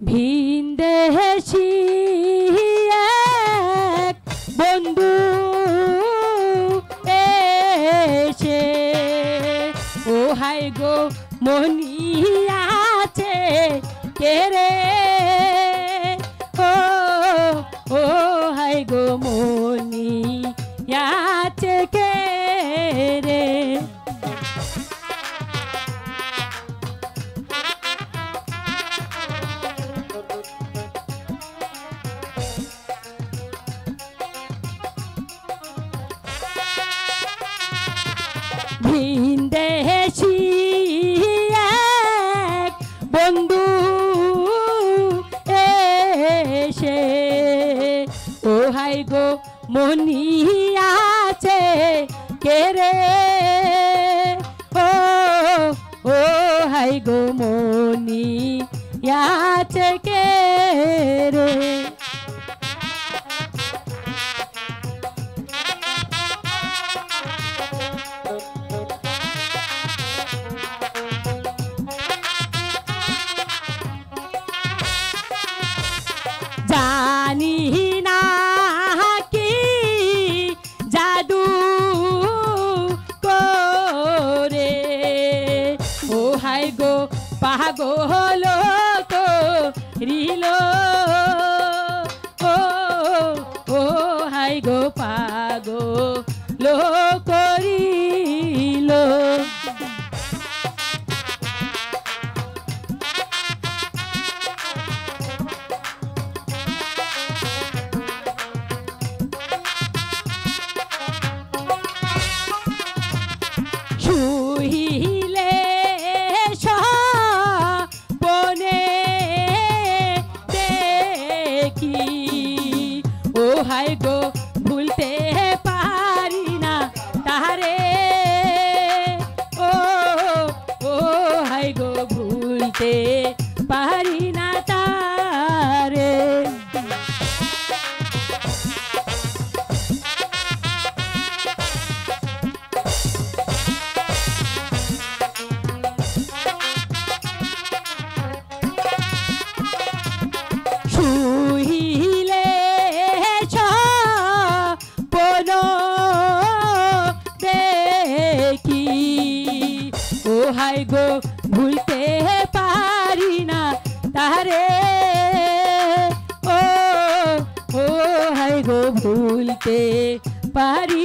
ভিনদেশী এক বন্ধু এসে ও হাই গো মনি আছে কে রে ও হাই গো মনি আছে কে রে ভিনদেশী এক বন্ধু এসে ও হাই গো মনি আছে কে রে ও হাই গো মনি আছে কে রে জানি না কি জাদু করে ও হাই গো পাগল করিল ও হাই গো পাগল করিল শুইলে স্বপ্নে দেখি ও হাই গো ভুলতে পারি না তারে ও হাই গো ভুলতে পারি না তারে শুইলে স্বপ্ন দেখি ও হাই গো ভুলতে পারি না তারে ও হাই গো ভুলতে পারি